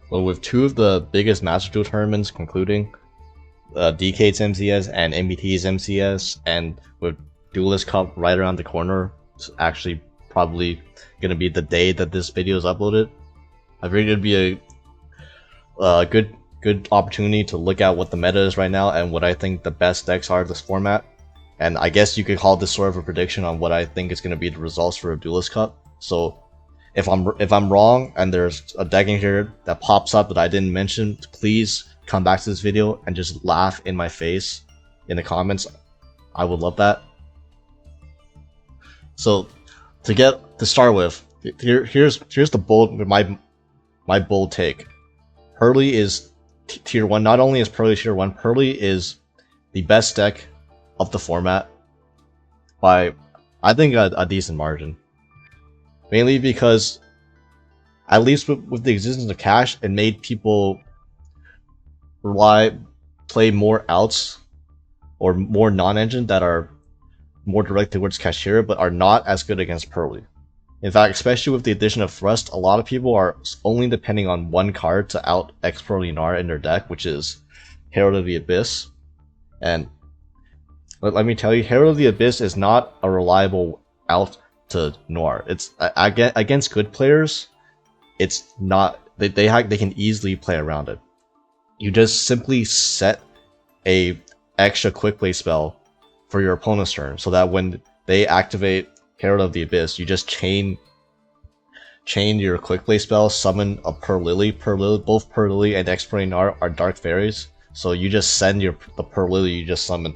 Well, with two of the biggest Master Duel tournaments concluding, DK's MCS and MBT's MCS, and with Duelist Cup right around the corner, it's actually probably gonna be the day that this video is uploaded. I figured it'd be a good opportunity to look at what the meta is right now and what I think the best decks are this format. And I guess you could call this sort of a prediction on what I think is going to be the results for a Duelist Cup. So if I'm wrong and there's a deck in here that pops up that I didn't mention, please come back to this video and just laugh in my face in the comments. I would love that. So to start with, here's the bold my bold take. Pearly is tier 1. Not only is Pearly tier 1, Pearly is the best deck of the format by, I think, a decent margin. Mainly because, at least with the existence of cash, it made people play more outs or more non-engine that are more direct towards Cashier, but are not as good against Pearly. In fact, especially with the addition of Thrust, a lot of people are only depending on one card to out X Pearly Gnar in their deck, which is Herald of the Abyss. And let me tell you, Herald of the Abyss is not a reliable out to Gnar. It's against good players. It's not. They can easily play around it. You just simply set a extra quick play spell for your opponent's turn, so that when they activate Herald of the Abyss, you just chain your quick play spell, summon a Purrlily. Both Purrlily and X Pearly Gnar are Dark Fairies, so you just send the Purrlily you just summoned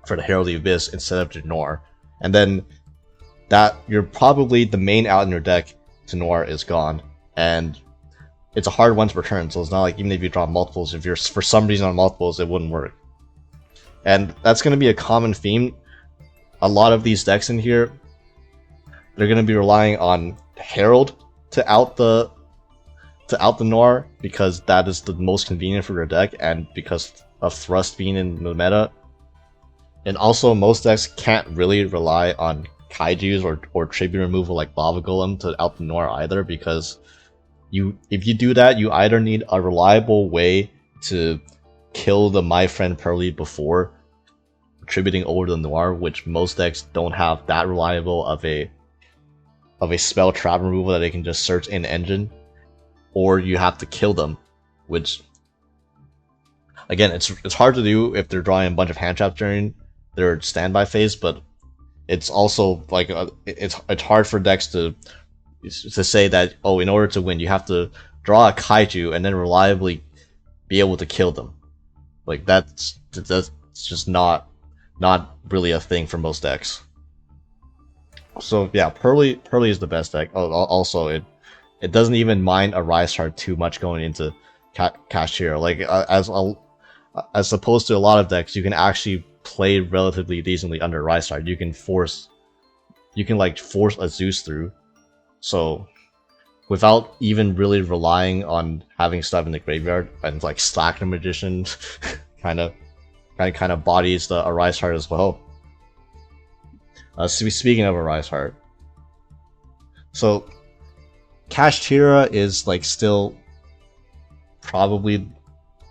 for the Herald of the Abyss instead of to Gnar, and then that you're probably the main out in your deck to Gnar is gone, and it's a hard one to return. So it's not like even if you draw multiples, if you're for some reason on multiples, it wouldn't work. And that's going to be a common theme. A lot of these decks in here, they're going to be relying on Herald to out the Gnar, because that is the most convenient for your deck, and because of Thrust being in the meta. And also, most decks can't really rely on Kaijus or tribute removal like Lava Golem to out the Gnar either, because if you do that, you either need a reliable way to kill the My Friend Pearly before tributing over the Gnar, which most decks don't have that reliable of a spell trap removal that they can just search in engine, or you have to kill them, which again, it's hard to do if they're drawing a bunch of hand traps during their standby phase, but it's also like it's hard for decks to say that, oh, in order to win you have to draw a Kaiju and then reliably be able to kill them. Like that's just not really a thing for most decks. So yeah, Pearly is the best deck. Also, it doesn't even mind a Rise Heart too much going into Cashier. Like as opposed to a lot of decks, you can actually play relatively decently under Rise Heart. You can force a Zeus through. So without even really relying on having stuff in the graveyard, and like Slack the Magician kind of bodies the Arise Heart as well. Speaking of Arise Heart, so Kashtira is like still probably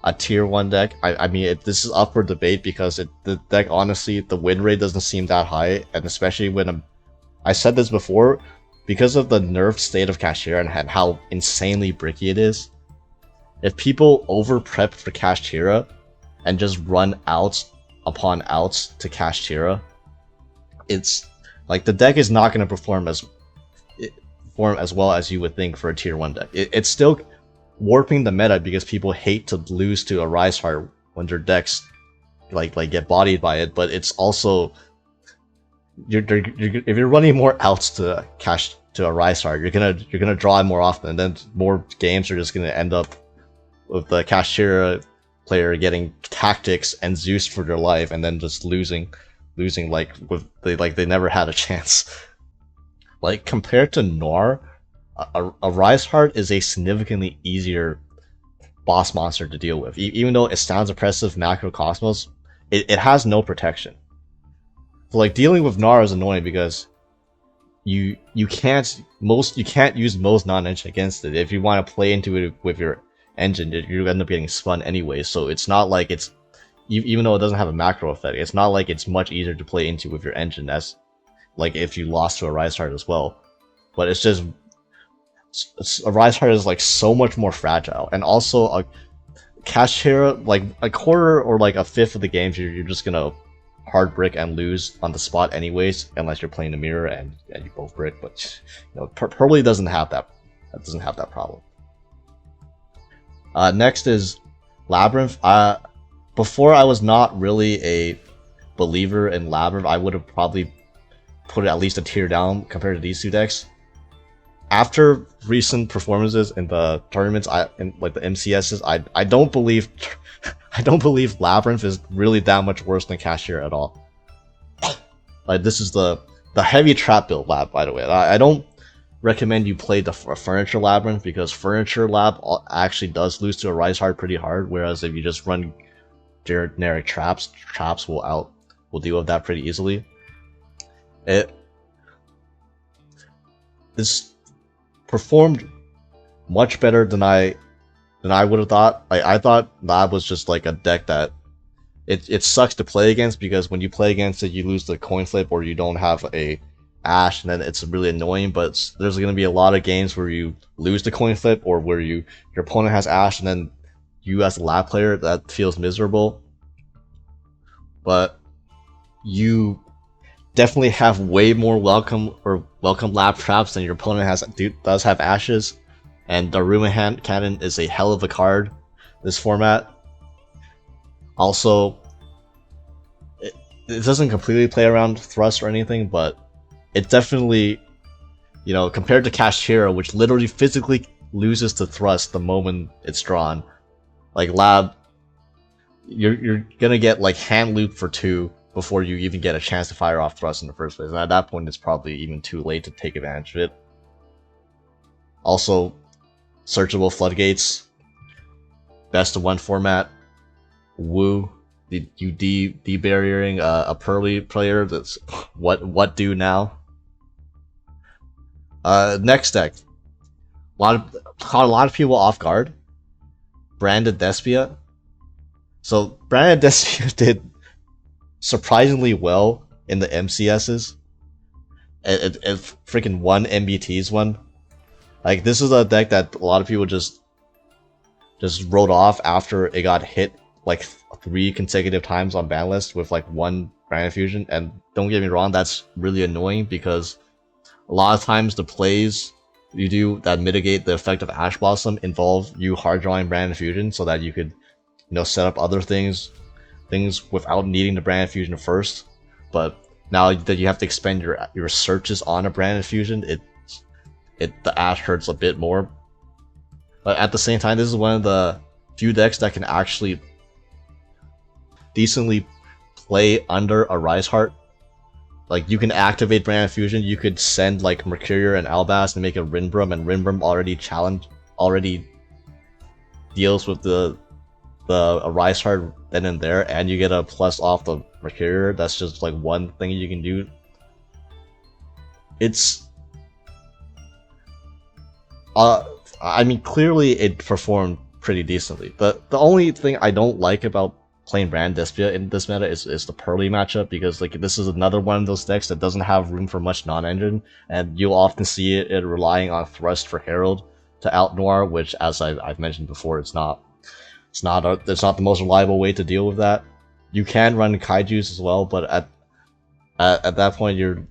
a tier 1 deck. I mean, this is up for debate because the deck, honestly, the win rate doesn't seem that high, and especially when I said this before, because of the nerfed state of Kashtira and how insanely bricky it is. If people over prep for Kashtira and just run outs upon outs to Kashtira, it's like the deck is not going to perform as well as you would think for a tier 1 deck. It's still warping the meta because people hate to lose to a Rise Heart when their decks like get bodied by it, but it's also if you're running more outs to a Rise Heart, you're gonna draw it more often, and then more games are just gonna end up with the Kashtira player getting tactics and Zeus for their life, and then just losing like they never had a chance. Like compared to Gnar, a Rise Heart is a significantly easier boss monster to deal with. Even though it sounds oppressive, Macrocosmos, it has no protection. So like dealing with Gnar is annoying because you can't use most non-engine against it. If you want to play into it with your engine, you end up getting spun anyway. So it's not like it's even though it doesn't have a macro effect, it's not like it's much easier to play into with your engine as like if you lost to a Rise Heart as well. But it's just a Rise Heart is like so much more fragile, and also a Cashier, like a quarter or like a fifth of the games you're just gonna hard brick and lose on the spot anyways, unless you're playing the mirror and you both brick. But you know, Pearly doesn't have that. That doesn't have that problem. Next is Labyrinth. Before I was not really a believer in Labyrinth. I would have probably put it at least a tier down compared to these two decks. After recent performances in the tournaments, in like the MCSs, I don't believe I don't believe Labyrinth is really that much worse than Cashier at all. Like this is the heavy trap build lab, by the way. I don't recommend you play the Furniture Labyrinth because Furniture Lab actually does lose to a Rise Heart pretty hard, whereas if you just run generic traps will deal with that pretty easily. This performed much better than I would have thought. I thought Lab was just like a deck that it sucks to play against because when you play against it, you lose the coin flip or you don't have a Ash, and then it's really annoying. But there's going to be a lot of games where you lose the coin flip or where your opponent has Ash, and then you as a Lab player, that feels miserable. But you definitely have way more welcome Lab traps than your opponent does have Ashes, and the Daruma Cannon is a hell of a card this format. Also, it doesn't completely play around Thrust or anything, but it definitely, you know, compared to Cashier, which literally physically loses to Thrust the moment it's drawn, like Lab, you're gonna get like hand loop for 2 before you even get a chance to fire off Thrust in the first place, and at that point it's probably even too late to take advantage of it. Also, searchable Floodgates, best of 1 format. Woo, you de-barriering a Pearly player. That's what do now. Next deck, caught a lot of people off guard. Branded Despia. So Branded Despia did surprisingly well in the MCSs. It freaking won MBT's one. Like this is a deck that a lot of people just wrote off after it got hit like 3 consecutive times on ban list with like 1 Brand Fusion. And don't get me wrong, that's really annoying because a lot of times the plays you do that mitigate the effect of Ash Blossom involve you hard drawing Brand Fusion so that you could, you know, set up other things without needing the Brand Fusion first. But now that you have to expend your searches on a Brand Fusion, the Ash hurts a bit more. But at the same time, this is one of the few decks that can actually decently play under a Rise Heart. Like you can activate Brand Fusion, you could send like Mercurier and Albaz and make a Rinbrum, and Rinbrum already deals with the Rise Heart then and there, and you get a plus off the Mercurier. That's just like one thing you can do. It's I mean, clearly it performed pretty decently. The only thing I don't like about playing Brand Despia in this meta is the Pearly matchup, because like this is another one of those decks that doesn't have room for much non-engine, and you'll often see it relying on Thrust for Herald to out Noir, which, as I've mentioned before, it's not the most reliable way to deal with that. You can run Kaijus as well, but at that point you're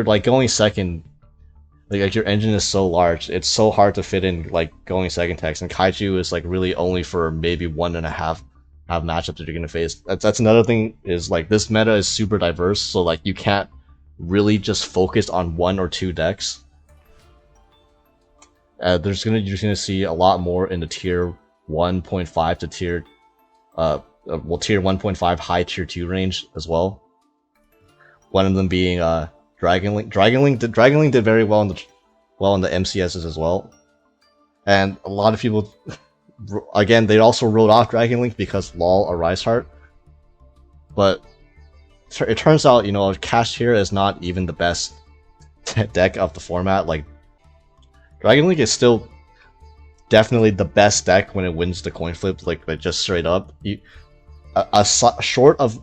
like going second. Like your engine is so large, it's so hard to fit in like going second text, and Kaiju is like really only for maybe 1.5 matchups that you're gonna face. That's another thing, is like this meta is super diverse, so like you can't really just focus on 1 or 2 decks. You're gonna see a lot more in the tier 1.5 to tier tier 1.5 high tier 2 range as well. One of them being Dragonlink. Dragonlink did very well in the MCSs as well, and a lot of people, again, they also wrote off Dragonlink because lol a Rise Heart. But it turns out, you know, Cashier is not even the best deck of the format. Like, Dragon Link is still definitely the best deck when it wins the coin flip, like just straight up. Short of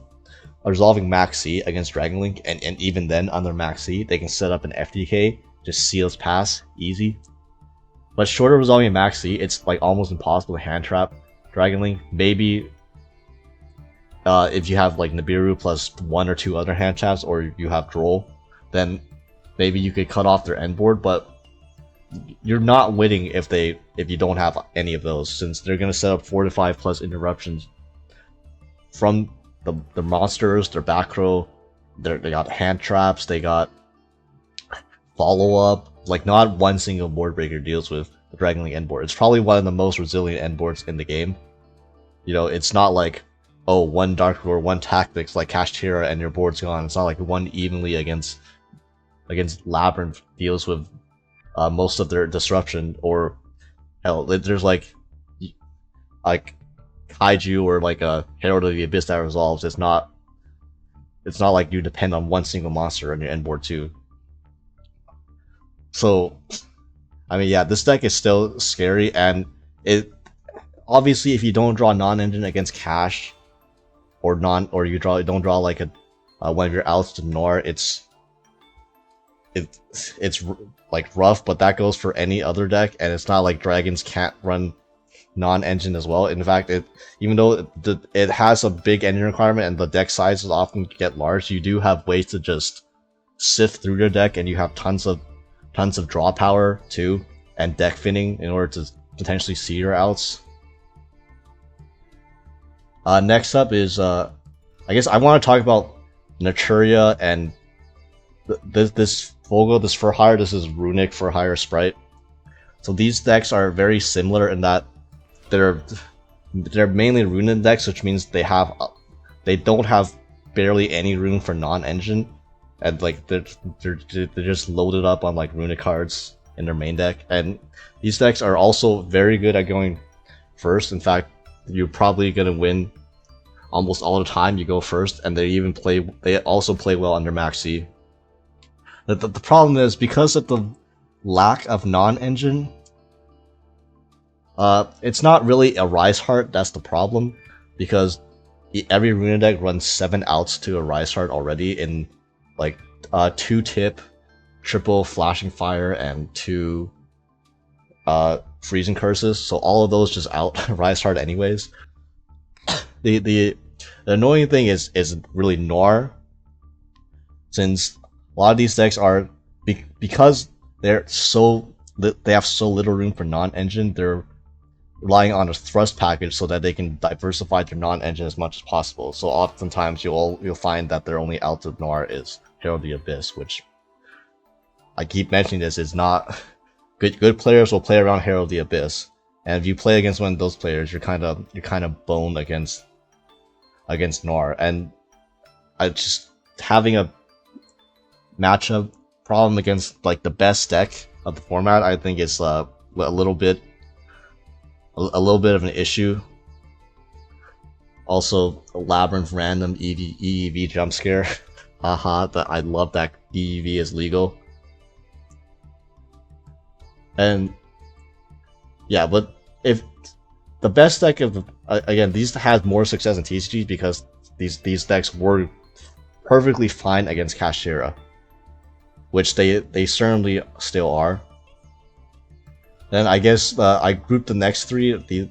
resolving Max C against Dragon Link, and even then under Max C, they can set up an FDK, just seals pass, easy. But short of resolving Max C, it's like almost impossible to hand trap Dragon Link. Maybe if you have like Nibiru plus 1 or 2 other hand traps, or you have Droll, then maybe you could cut off their end board, but you're not winning if you don't have any of those, since they're gonna set up 4 to 5 plus interruptions from the monsters, their back row, they got hand traps, they got follow up. Like, not one single board breaker deals with the Dragon Link end board. It's probably one of the most resilient end boards in the game. You know, it's not like, oh, one Dark Lord, one Tactics like Kashtira and your board's gone. It's not like one evenly against Labyrinth deals with most of their disruption, or hell, there's like Kaiju or like a Herald of the Abyss that resolves. It's not like you depend on one single monster on your end board too. So, I mean, yeah, this deck is still scary, and it obviously, if you don't draw non-engine against Cash, or you don't draw like one of your outs to Nor, it's like rough, but that goes for any other deck, and it's not like dragons can't run non-engine as well. In fact, even though it has a big engine requirement and the deck sizes often get large, you do have ways to just sift through your deck, and you have tons of draw power too, and deck finning in order to potentially see your outs. Next up is I guess I want to talk about Naturia and this Vogel, this for hire. This is Runic for hire Sprite. So these decks are very similar in that they're mainly Runic decks, which means they don't have barely any room for non-engine, and like they're just loaded up on like Runic cards in their main deck. And these decks are also very good at going first. In fact, you're probably gonna win almost all the time you go first, and they also play well under Max C. The problem is, because of the lack of non-engine, it's not really a Rise Heart that's the problem, because every Runa deck runs 7 outs to a Rise Heart already in like 2 tip, triple Flashing Fire, and 2 Freezing Curses, so all of those just out Rise Heart anyways. The annoying thing is really Noir, since a lot of these decks are, because they have so little room for non-engine, they're relying on a thrust package so that they can diversify their non-engine as much as possible. So oftentimes you'll find that their only out of Noir is Herald of the Abyss, which I keep mentioning this is not good players will play around Herald of the Abyss, and if you play against one of those players, you're kind of boned against Noir. And I just having a matchup problem against like the best deck of the format, I think is a little bit of an issue. Also, Labyrinth random EEV jump scare. Haha, I love that EEV is legal. And yeah, but if the best deck of again, these had more success in TCGs because these decks were perfectly fine against Kashtira, which they certainly still are. Then I guess I grouped the next 3.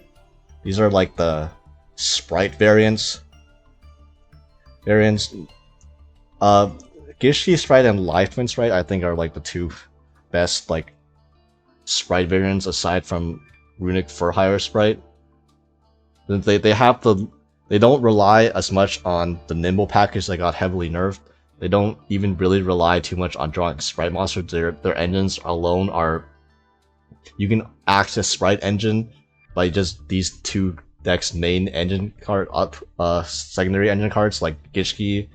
These are like the Sprite variants. Gishki Sprite and Life Twin Sprite, I think, are like the 2 best like Sprite variants aside from Runic for hire Sprite. They don't rely as much on the Nimble package that got heavily nerfed. They don't even really rely too much on drawing Sprite monsters. Their engines alone are, you can access Sprite engine by just these 2 decks' main engine card, secondary engine cards like Gishki,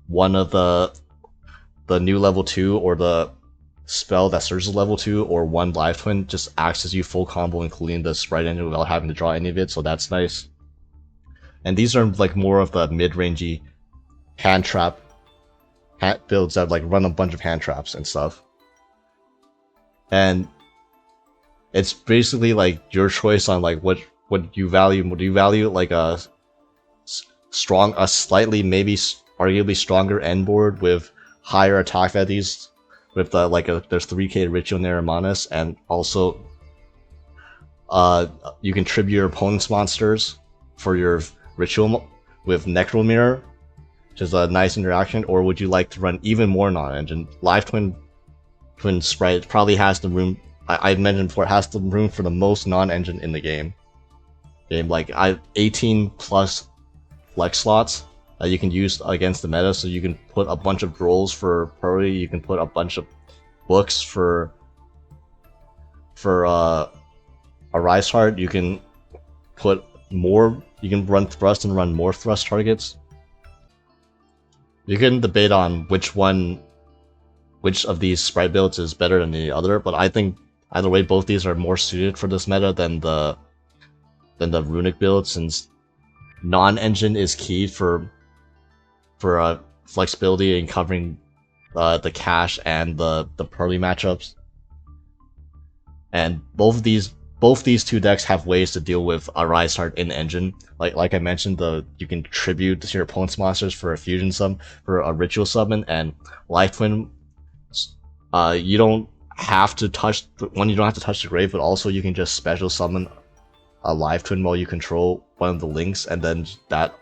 one of the new level 2, or the spell that surges level 2, or 1 Life Twin just acts as you full combo, including the Sprite engine without having to draw any of it, so that's nice. And these are like more of the mid-rangey hand trap builds that like run a bunch of hand traps and stuff. And it's basically like your choice on like what you value. Do you value like a slightly maybe arguably stronger end board with higher attack values, with the there's 3k Ritual Neramanus, and also you can tribute your opponent's monsters for your ritual with Necro Mirror, which is a nice interaction? Or would you like to run even more non-engine? Live Twin Sprite probably has the room. I mentioned before, it has the room for the most non-engine in the game. Like 18 plus flex slots that you can use against the meta, so you can put a bunch of rolls for Purdy, you can put a bunch of books for a Rise Heart, you can put more, you can run thrust and run more thrust targets. You can debate on which of these sprite builds is better than the other, but I think either way, both these are more suited for this meta than the runic build, since non-engine is key for flexibility and covering the cache and the Purdy matchups. And both these two decks have ways to deal with a Rise Heart in engine. Like I mentioned, you can tribute to your opponent's monsters for a fusion summon, for a ritual summon, and Life Twin. You don't have to touch you don't have to touch the grave, but also you can just special summon a Live Twin while you control one of the links, and then that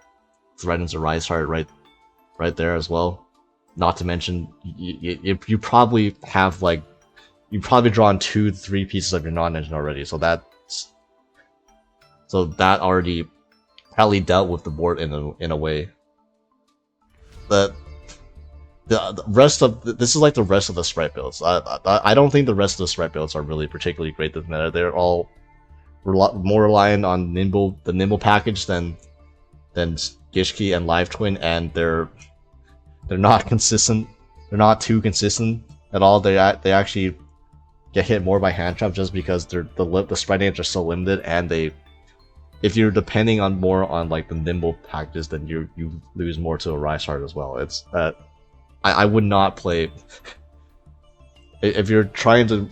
threatens a Rise Heart right there as well. Not to mention, you probably have you've probably drawn 2-3 pieces of your non-engine already, so that already probably dealt with the board in a way. The rest of this is like the rest of the sprite builds. I don't think the rest of the sprite builds are really particularly great this meta. They're all more reliant on the nimble package than Gishki and Live Twin, and they're not consistent. They're not too consistent at all. They actually get hit more by hand trap just because the sprite names are so limited, and if you're depending on more on like the nimble packages, then you lose more to a Rise Heart as well. It's I would not play if you're trying to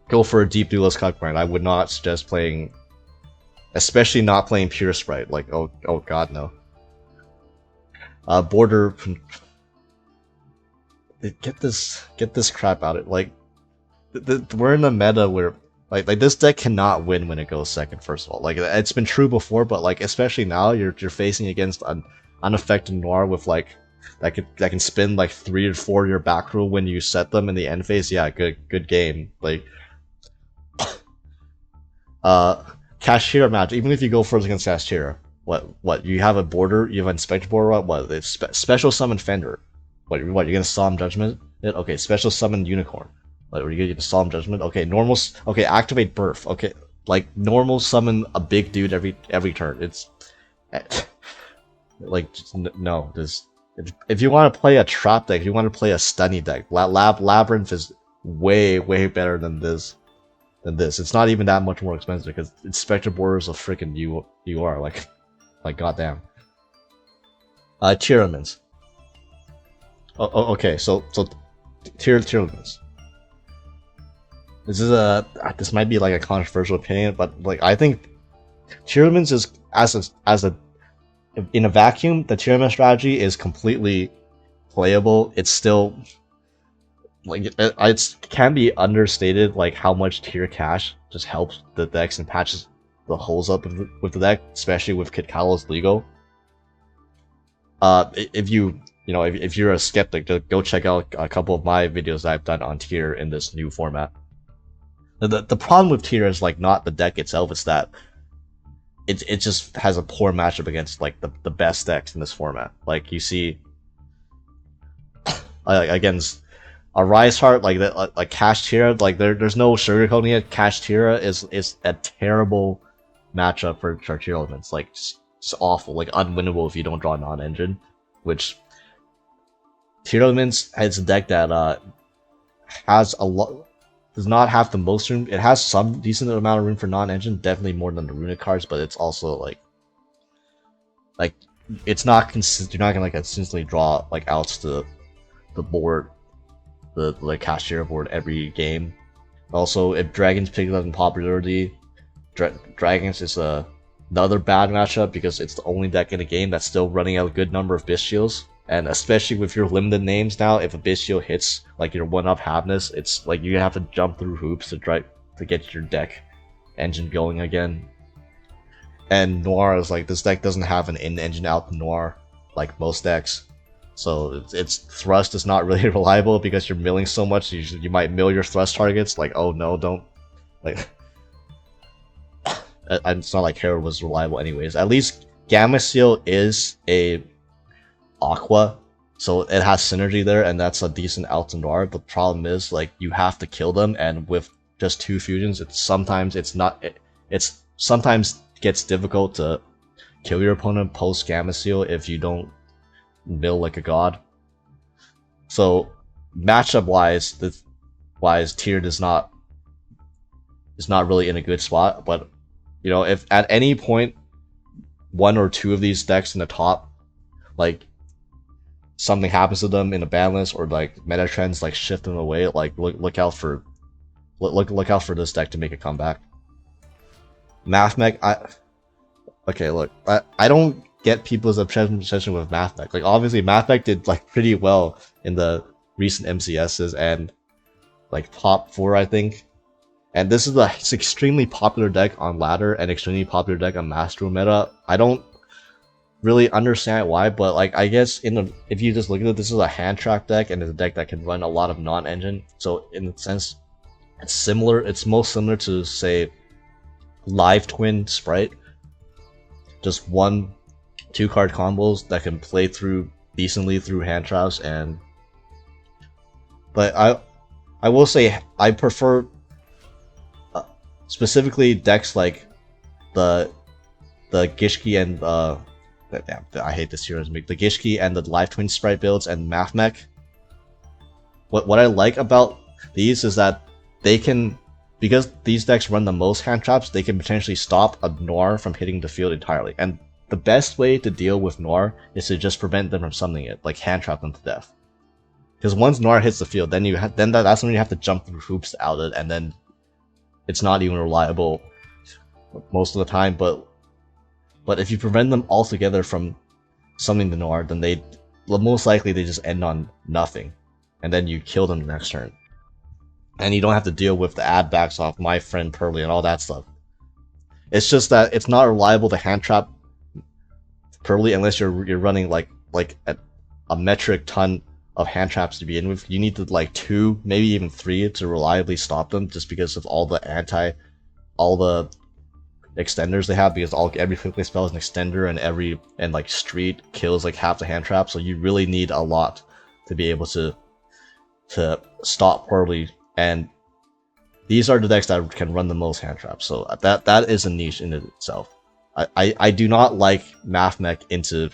go for a deep duelist cut grind. I would not suggest playing, especially not playing pure sprite. Oh god, no. Border, get this crap out of it. We're in a meta where this deck cannot win when it goes second. First of all, it's been true before, but especially now, you're facing against an unaffected Noir with that can spin 3 or 4 your back row when you set them in the end phase. Yeah, good game. Cashier match. Even if you go first against Cashier, what you have a border, you have an inspector border. What it's special summon Fender. What you're gonna Solemn Judgment it? Okay, special summon Unicorn. Are you gonna Solemn Judgment? Okay, normal. Okay, activate Birth. Okay, normal summon a big dude every turn. It's no. If you want to play a trap deck, if you want to play a stunny deck, Labyrinth is way better than this. It's not even that much more expensive because Inspector Borders a freaking UR. Like goddamn. Tearlaments. Okay, so Tearlaments. This might be a controversial opinion, but I think Tearlaments is in a vacuum, the Tearlament strategy is completely playable. It's still it can be understated how much tier cache just helps the decks and patches the holes up with the deck, especially with Kid Kalos Legal. If you're a skeptic, go check out a couple of my videos that I've done on tier in this new format. The problem with tier is not the deck itself, it's that it just has a poor matchup against the best decks in this format. You see against a Rise Heart like Cash Tira, there's no sugarcoating it. Cash Tira is a terrible matchup for Tearlaments. It's awful, unwinnable if you don't draw non-engine. Which Tearlaments has a deck that has a lot. Does not have the most room. It has some decent amount of room for non-engine, definitely more than the runic cards, but it's also it's not you're not gonna like consistently draw like outs to the board, the cashier board every game. Also, if dragons pick up in popularity, dragons is another bad matchup because it's the only deck in the game that's still running out a good number of Bystials. And especially with your limited names now, if a Bystial hits like your one-up Havness, it's like you have to jump through hoops to try to get your deck engine going again. And Noir is like, this deck doesn't have an in-engine out Noir like most decks. So its thrust is not really reliable because you're milling so much. You might mill your thrust targets. Like, oh no, don't like. It's not like Herald was reliable anyways. At least Gamma Seal is a Aqua, so it has synergy there, and that's a decent out to Noir. The problem is like you have to kill them, and with just 2 fusions, it's sometimes gets difficult to kill your opponent post Gamma Seal if you don't mill like a god. So matchup wise, Tiered is not really in a good spot. But you know, if at any point 1 or 2 of these decks in the top, like something happens to them in a ban list or like meta trends like shift them away, like look out for this deck to make a comeback. Mathmech, okay, look, I don't get people's obsession with Mathmech. Like obviously Mathmech did like pretty well in the recent MCSs and like top 4 I think. And this is it's extremely popular deck on ladder and extremely popular deck on Master Duel meta. I don't really understand why, but like I guess if you just look at it, this is a hand trap deck and it's a deck that can run a lot of non-engine. So in a sense, it's similar. It's most similar to say Live Twin Sprite. Just 1 2-card combos that can play through decently through hand traps. And but I will say I prefer specifically decks like the Gishki and damn, I hate this hero's make the Gishki and the Live Twin Sprite builds and Mathmech. What I like about these is that they can, because these decks run the most hand traps, they can potentially stop a Noir from hitting the field entirely. And the best way to deal with Noir is to just prevent them from summoning it, like hand trap them to death. Because once Noir hits the field, then that's when you have to jump through hoops to out it, and then it's not even reliable most of the time. But if you prevent them altogether from summoning the Noir, then most likely they just end on nothing, and then you kill them the next turn, and you don't have to deal with the add backs off My Friend Pearly and all that stuff. It's just that it's not reliable to hand trap Pearly unless you're running like a metric ton of hand traps to begin with. You need to like 2, maybe even 3 to reliably stop them, just because of all the extenders they have, because every quickly spell is an extender, and like street kills like half the hand trap. So you really need a lot to be able to stop Pearly, and these are the decks that can run the most hand traps. So that is a niche in itself. I do not like Mathmech into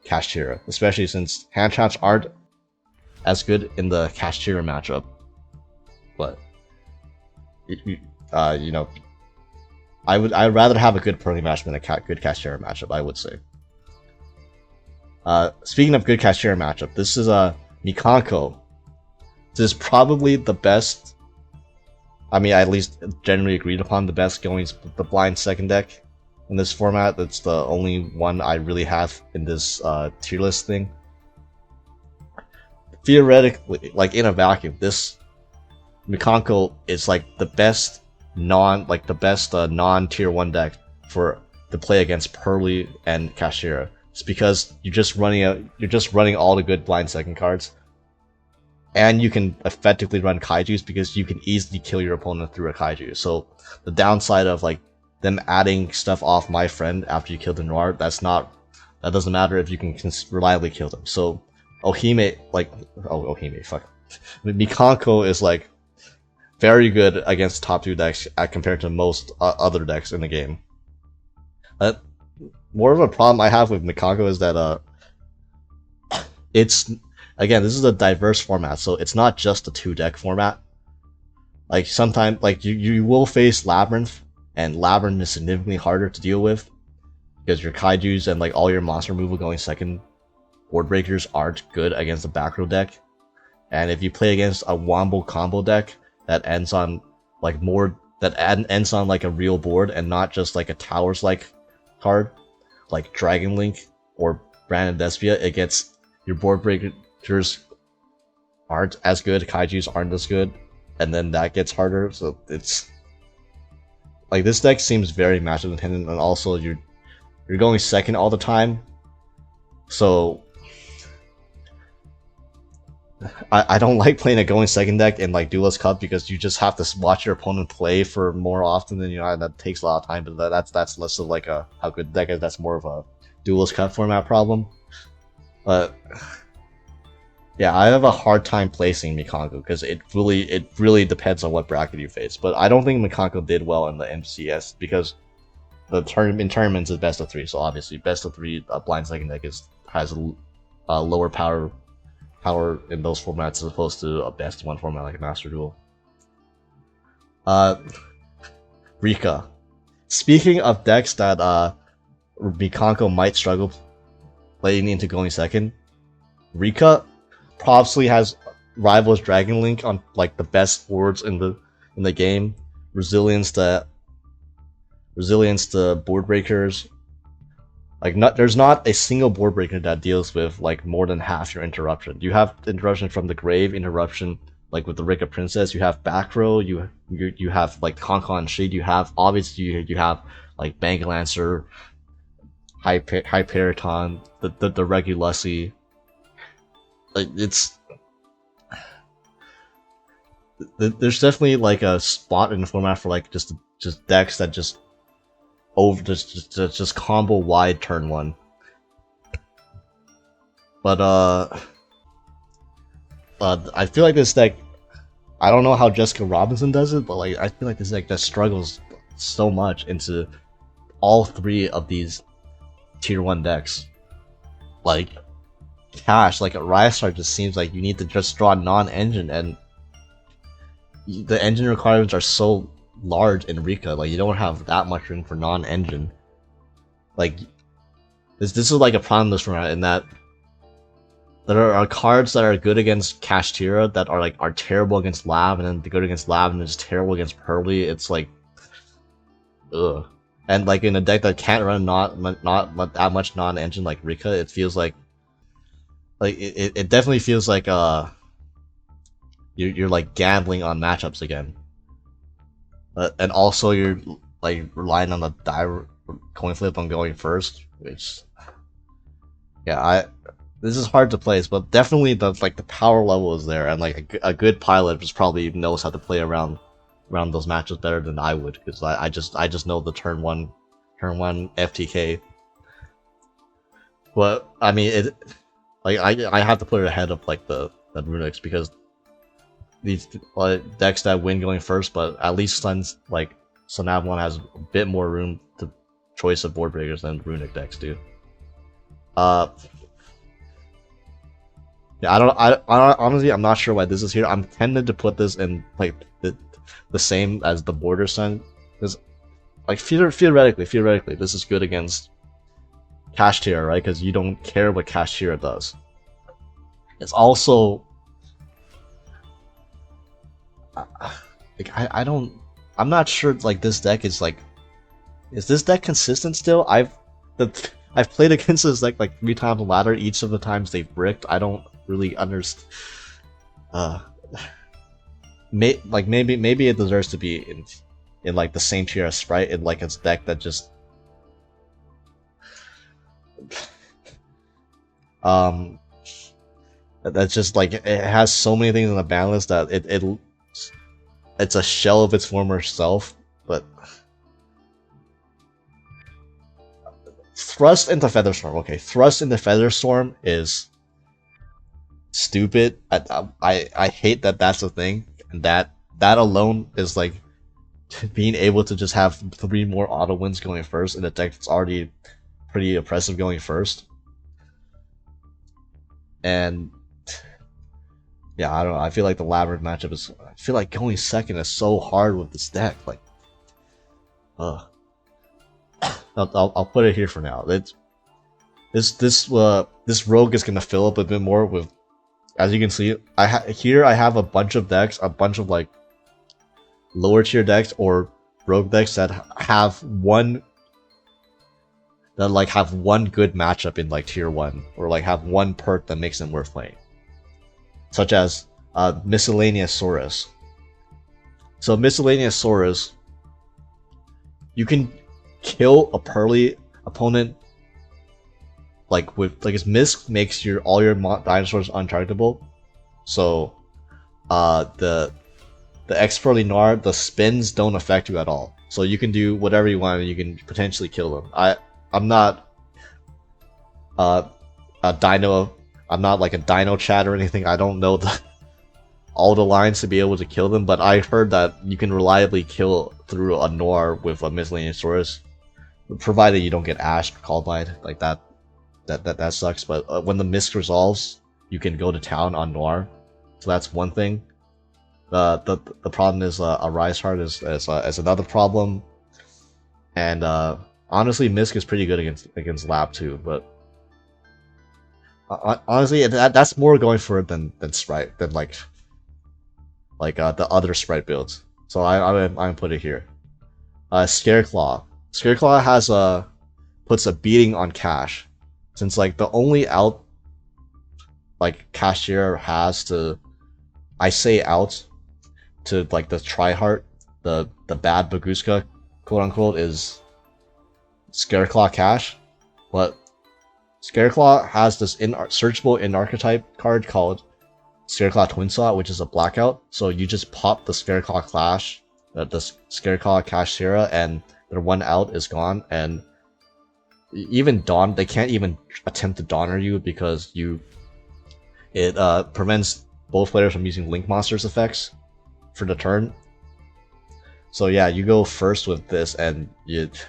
Kashtira, especially since hand traps aren't as good in the Kashtira matchup. But you know, I'd rather have a good Pearly matchup than a good Kashtira matchup, I would say. Speaking of good Kashtira matchup, this is a Mikanko. This is probably the best, I mean, at least generally agreed upon, the best going the blind second deck in this format. That's the only one I really have in this tier list thing. Theoretically, like in a vacuum, this Mikanko is like the best non-tier 1 deck to play against Pearly and Kashtira. It's because you're just running all the good blind second cards, and you can effectively run Kaijus because you can easily kill your opponent through a Kaiju. So the downside of like them adding stuff off My Friend after you kill the Noir, that doesn't matter if you can reliably kill them. So Mikanko is like very good against top 2 decks compared to most other decks in the game. More of a problem I have with Mikanko is that it's, again, this is a diverse format, so it's not just a 2-deck format. Like sometimes, like you will face Labyrinth, and Labyrinth is significantly harder to deal with. because your Kaijus and like all your monster removal going second board breakers aren't good against the back row deck. And if you play against a wombo combo deck that ends on like more that ends on like a real board and not just like a towers like card like Dragon Link or Brandon Despia, it gets your board breakers aren't as good, Kaijus aren't as good, and then that gets harder. So it's like this deck seems very matchup dependent, and also you're going second all the time. So I don't like playing a going second deck in like Duelist Cup because you just have to watch your opponent play for more often than and that takes a lot of time. But that's less of like a how good the deck is. That's more of a Duelist Cup format problem. But yeah, I have a hard time placing Mikanko because it really depends on what bracket you face. But I don't think Mikanko did well in the MCS because the in tournaments is best of 3. So obviously best of 3 blind second deck has a lower power in those formats as opposed to a best 1 format like a Master Duel. Rika. Speaking of decks that Mikanko might struggle playing into going second, Rika probably has rivals Dragon Link on like the best boards in the game. Resilience to board breakers. Like there's not a single board breaker that deals with like more than half your interruption. You have interruption from the grave, interruption like with the Rika Princess. You have back row. You have like Concon Shade. You have obviously you have like Bangalancer, Hyperiton, the Regulussi. Like there's definitely like a spot in the format for like just decks that just combo wide turn 1. But I feel like this deck, I don't know how Jessica Robinson does it, but like I feel like this deck just struggles so much into all 3 of these tier 1 decks. Like Cash, like at Rystar just seems like you need to just draw non-engine, and the engine requirements are so large in Rika, like you don't have that much room for non-engine. Like this is like a problem this format in that there are cards that are good against Kashtira that are terrible against Lab, and then they're good against Lab and it's terrible against Pearly. It's like ugh. And like in a deck that can't run not that much non-engine like Rika, it feels like it definitely feels like you're like gambling on matchups again. And also you're like relying on the coin flip on going first, which yeah, this is hard to place, but definitely the power level is there, and like a good pilot just probably knows how to play around those matches better than I would, because I just know the turn one FTK. But I mean it, like I have to put it ahead of like the Runix, because these decks that win going first, but at least Sunav 1 has a bit more room to choice of board breakers than Runic decks do. Yeah, I honestly I'm not sure why this is here. I'm tempted to put this in like the same as the Border Sun, because like theoretically this is good against Kashtira, right? Because you don't care what Kashtira does. It's also like I'm not sure like this deck is like, is this deck consistent still? I've played against this deck like 3 times on ladder. Each of the times they've bricked. I don't really understand. Maybe it deserves to be in like the same tier as Sprite, in like its deck that just that's just like it has so many things in the balance that it's a shell of its former self. But Thrust into Featherstorm. Okay, Thrust into Featherstorm is stupid. I hate that that's a thing, and that alone is like being able to just have 3 more auto wins going first in a deck that's already pretty oppressive going first. And yeah, I don't know. I feel like the Labyrinth matchup is. I feel like going second is so hard with this deck. Like, I'll put it here for now. This rogue is gonna fill up a bit more with, as you can see, here I have a bunch of decks, a bunch of like lower tier decks or rogue decks that have one good matchup in like tier 1, or like have one perk that makes them worth playing, such as Miscellaneous Saurus. So Miscellaneous Saurus, you can kill a Pearly opponent like with his Misc makes all your dinosaurs untargetable. So the X Pearly Noir, the spins don't affect you at all. So you can do whatever you want and you can potentially kill them. I'm not a dino. I'm not like a dino chat or anything. I don't know all the lines to be able to kill them, but I heard that you can reliably kill through a Noir with a Miscellaneous Saurus, provided you don't get ashed or called like that. That sucks. But when the Misc resolves, you can go to town on Noir, so that's one thing. The problem is a Rise Heart is another problem, and honestly, Misc is pretty good against Lab too. But honestly, that's more going for it than Sprite than like the other Sprite builds. So I'm gonna put it here. Scareclaw. Scareclaw has puts a beating on Cash, since like the only out like Cashier has to, I say out to like the Tryhard, the bad Baguska, quote unquote, is Scareclaw Cash, but Scareclaw has this searchable in archetype card called Scareclaw Twinsaw, which is a blackout. So you just pop the Scareclaw Clash, the Scareclaw Cash Sierra, and their one out is gone. And even Dawn, they can't even attempt to Donner you because it prevents both players from using Link Monsters effects for the turn. So yeah, you go first with this, and it's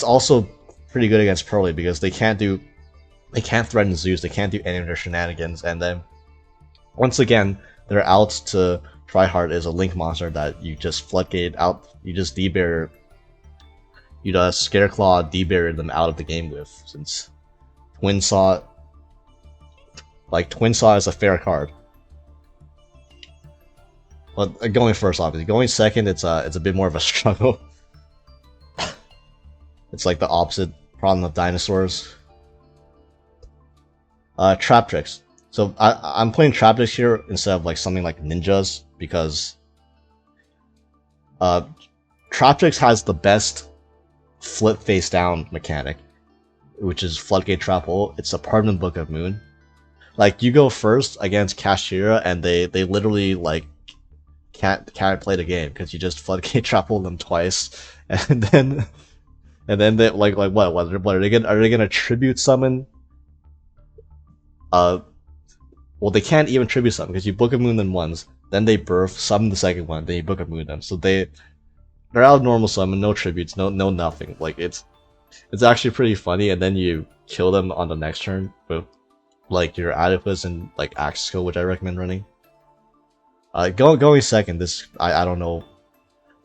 also pretty good against Pearly because they can't threaten Zeus, they can't do any of their shenanigans, and then once again their out to Tryhard is a Link monster that you just floodgate out, you just D-barrier, you just Scareclaw D-barrier them out of the game with, since Twinsaw is a fair card. But going first, obviously. Going second, it's a bit more of a struggle. It's like the opposite problem of dinosaurs. Trap Tricks. So I'm playing Trap Tricks here instead of like something like Ninjas, because Trap Tricks has the best flip face down mechanic, which is Floodgate Trap Hole. It's a permanent Book of Moon. Like, you go first against Kashira and they literally like can't play the game because you just Floodgate Trap Hole them twice, and then they like what are they gonna tribute summon? Well, they can't even tribute summon because you Book of Moon them once, then they birth, summon the second one, then you Book of Moon them. So they're out of normal summon, no tributes, no nothing. Like, it's actually pretty funny, and then you kill them on the next turn with like your Oedipus and like Axe skill, which I recommend running. Going second, this I don't know.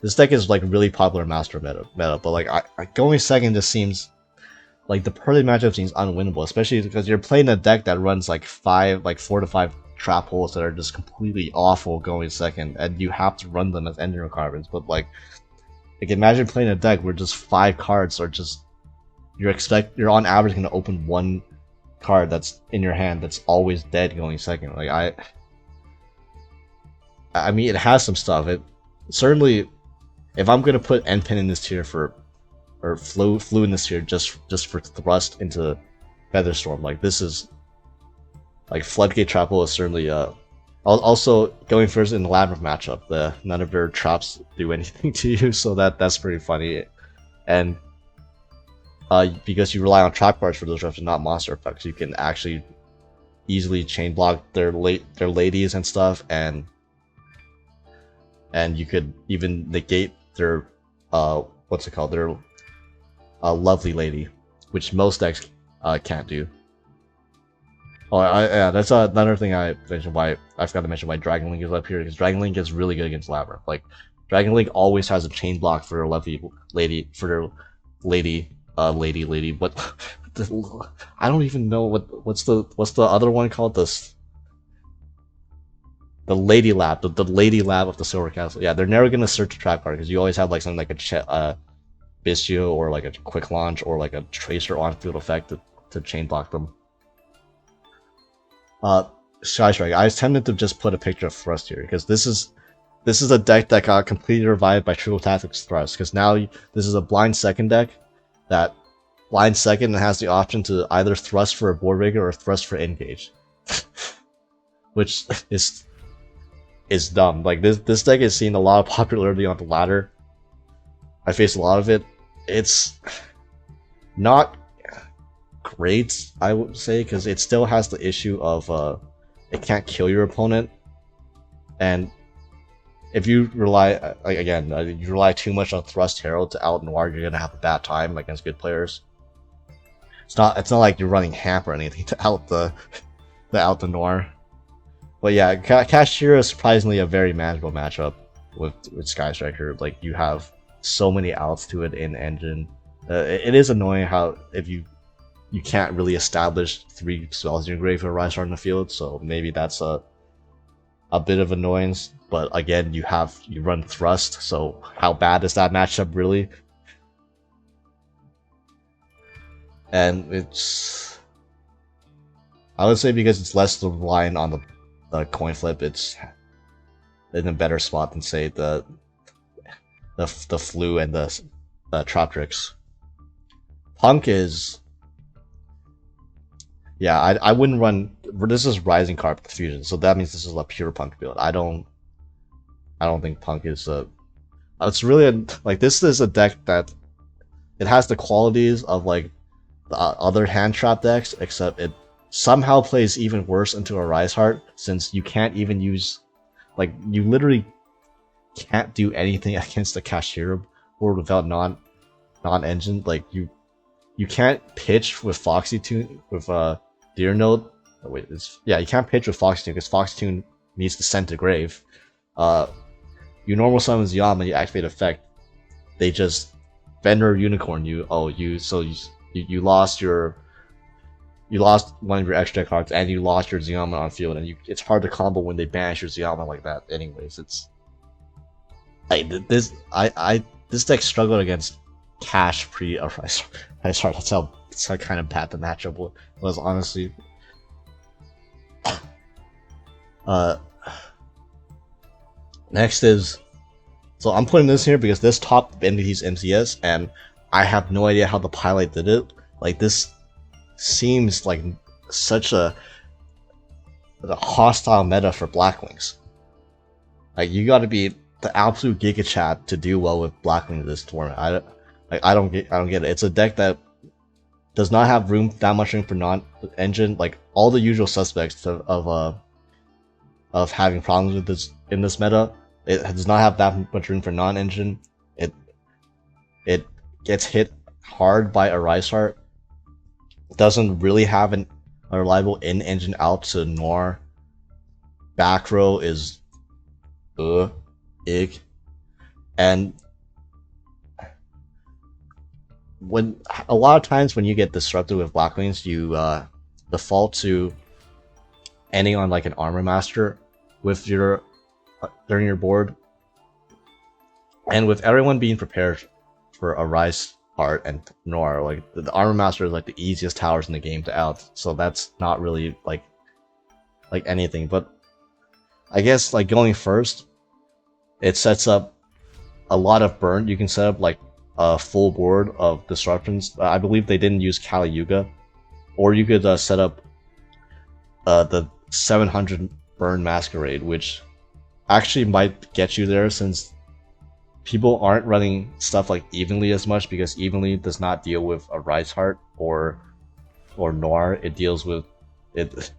This deck is like really popular Master meta, but like going second just seems like the Pearly matchup seems unwinnable, especially because you're playing a deck that runs like 4 to 5 trap holes that are just completely awful going second, and you have to run them as ending requirements. But like imagine playing a deck where just 5 cards are just you're on average going to open 1 card that's in your hand that's always dead going second. Like I mean, it has some stuff. It certainly, if I'm gonna put N-Pin in this tier or Flu in this tier just for thrust into Featherstorm, like this is like Floodgate Trap Hole is certainly also going first in the Labyrinth matchup. None of your traps do anything to you, so that's pretty funny. And because you rely on trap cards for those traps and not monster effects, you can actually easily chain block their ladies and stuff, and you could even negate their what's it called, their lovely lady, which most decks can't do. Oh, yeah, that's another thing I mentioned. Why I forgot to mention why Dragon Link is up here, because Dragon Link is really good against Labyrinth. Like, Dragon Link always has a chain block for their lovely lady, for their lady. What? I don't even know what's the other one called? The lady lab, the lady lab of the Silver Castle. Yeah, they're never gonna search a trap card because you always have like something like a Bistio or like a quick launch or like a tracer on field effect to chain block them. Sky Strike. I was tempted to just put a picture of Thrust here because this is a deck that got completely revived by Triple Tactics Thrust because now this is a blind second deck that blind second has the option to either thrust for a board breaker or thrust for engage, which is dumb. Like this deck is seeing a lot of popularity on the ladder. I faced a lot of it. It's not great, I would say, because it still has the issue of it can't kill your opponent, and if you rely you rely too much on Thrust Herald to out Noir, you're gonna have a bad time against good players. It's not like you're running Hamp or anything to out the Noir. But yeah, Cashier is surprisingly a very manageable matchup with Sky Striker. Like you have so many outs to it in Engine. It is annoying how if you can't really establish 3 spells in your grave with Rise Heart in the field, so maybe that's a bit of annoyance. But again, you run Thrust, so how bad is that matchup really? And I would say because it's less reliant on the coin flip, it's in a better spot than say the Flu and the Trap Tricks. Punk is, yeah, I wouldn't run. This is Rising Carp Fusion, so that means this is a pure Punk build. I don't think Punk is a. It's really like this is a deck that it has the qualities of like the other hand trap decks, except it somehow plays even worse into a Rise Heart, since you can't even use, like, you literally can't do anything against the Cashier board without non-engine. Like you can't pitch with Foxy Tune with Deer Note. Oh, wait, you can't pitch with Foxy Tune because Foxy Tune needs to send to grave. You normal summon Yama, you activate effect. They just Fender Unicorn you. Oh, you lost you lost one of your extra cards and you lost your Ziyama on field, and it's hard to combo when they banish your Ziyama like that. Anyways, it's like this deck struggled against Cash pre Rise Heart. That's how kind of bad the matchup was, honestly. Next is, so I'm putting this here because this top entity's MCS, and I have no idea how the pilot did it. Like this seems like such a hostile meta for Blackwings. Like you got to be the absolute Giga Chad to do well with Blackwings this tournament. I don't get it. It's a deck that does not have that much room for non-engine. Like all the usual suspects of having problems with this in this meta. It does not have that much room for non-engine. It gets hit hard by a Rise Heart. Doesn't really have a reliable in-engine out to Noir. Back row is ig. And when a lot of times when you get disrupted with Blackwings, you default to ending on like an Armor Master with your during your board, and with everyone being prepared for a Rise Heart and Noir, like the Armor Master is like the easiest towers in the game to out, so that's not really like anything. But I guess like going first, it sets up a lot of burn. You can set up like a full board of disruptions. I believe they didn't use Kali Yuga, or you could set up the 700 burn Masquerade, which actually might get you there since people aren't running stuff like Evenly as much, because Evenly does not deal with a Rise Heart or Noir. It deals with the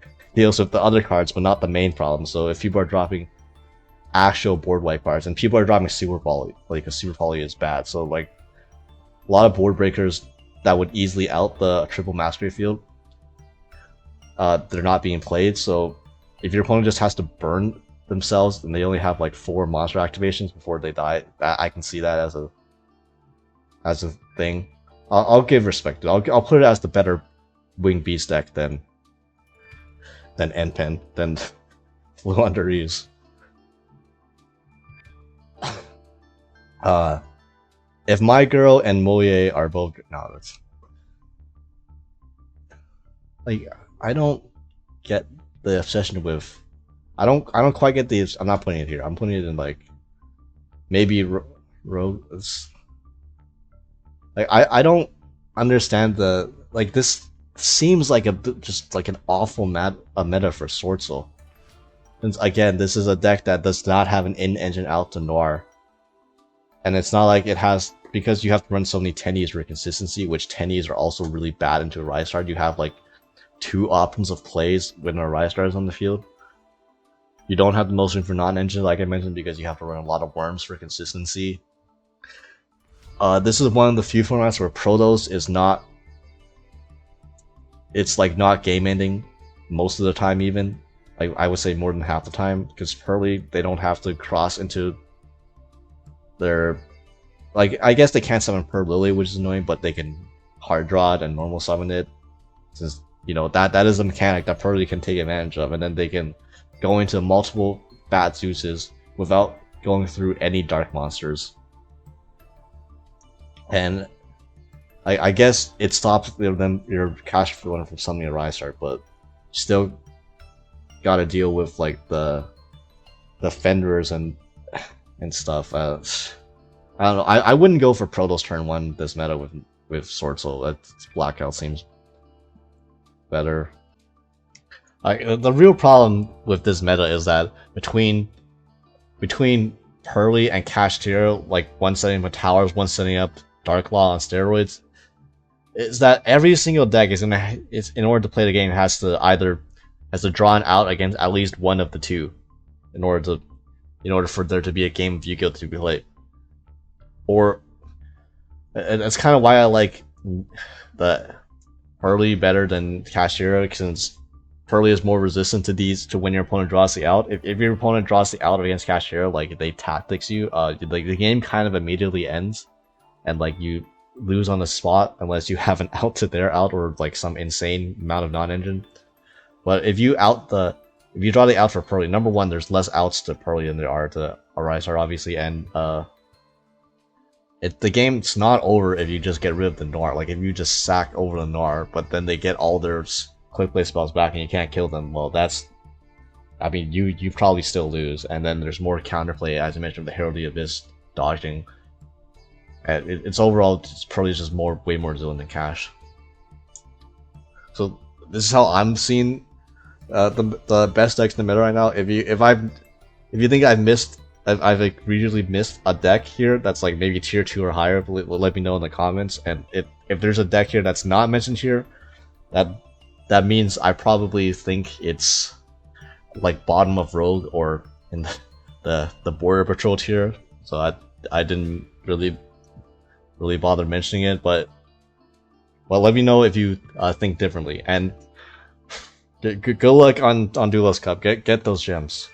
other cards, but not the main problem. So if people are dropping actual board wipe cards, and people are dropping Super Volley, like a Super Volley is bad. So like a lot of board breakers that would easily out the triple Masquerade field, they're not being played. So if your opponent just has to burn themselves and they only have like 4 monster activations before they die, I can see that as a thing. I'll give respect. I'll put it as the better Wing Beast deck than N-Pen, than Blue Under Ease. If my girl and Moye are both no, that's like I don't get the obsession with. I don't quite get the. I'm not putting it here. I'm putting it in like maybe Rogue. Like I don't understand the like this seems like just like an awful meta for Sword Soul. And again, this is a deck that does not have an in-engine out to Noir. And it's not like it has, because you have to run so many Tennies for consistency, which Tennies are also really bad into a Rise Star. You have like 2 options of plays when a Rise Star is on the field. You don't have the most room for non-engine, like I mentioned, because you have to run a lot of Worms for consistency. This is one of the few formats where Protos is not... It's like not game-ending most of the time even. Like, I would say more than half the time, because Pearly, they don't have to cross into their... Like, I guess they can't summon Per Lily, which is annoying, but they can hard draw it and normal summon it. Since, you know, that is a mechanic that Pearly can take advantage of, and then they can go into multiple bad Zeuses without going through any dark monsters. And I guess it stops them your cash flowing from summoning a Rise Star, but still gotta deal with like the Fenders and stuff. I don't know. I wouldn't go for Protoss turn 1 this meta with Sword Soul. That's Blackout seems better. The real problem with this meta is that between Pearly and Cash Tier, like one setting up towers, one setting up Dark Law on steroids, is that every single deck is in order to play the game has to draw an out against at least one of the two, in order for there to be a game of Yu-Gi-Oh to be played. Or that's kind of why I like the Pearly better than Cashiera, since Pearly is more resistant to these, to when your opponent draws the out. If your opponent draws the out against Cashiera, like they tactics you, like the game kind of immediately ends, and like you lose on the spot unless you have an out to their out or like some insane amount of non-engine. But if you draw the out for Pearly, number one, there's less outs to Pearly than there are to Arisar, obviously, and the game's not over if you just get rid of the Noir. Like if you just sack over the Noir, but then they get all their quick play spells back and you can't kill them. Well, I mean, you probably still lose. And then there's more counterplay, as I mentioned, the Herald of the Abyss dodging. And it's overall, it's probably just way more resilient than Cash. So this is how I'm seeing the best decks in the meta right now. If you think I've egregiously missed a deck here that's like maybe tier 2 or higher, let me know in the comments. And if there's a deck here that's not mentioned here, that means I probably think it's like bottom of Rogue or in the Border Patrol tier. So I didn't really bother mentioning it, but let me know if you think differently. And good luck on Duelist Cup. Get those gems.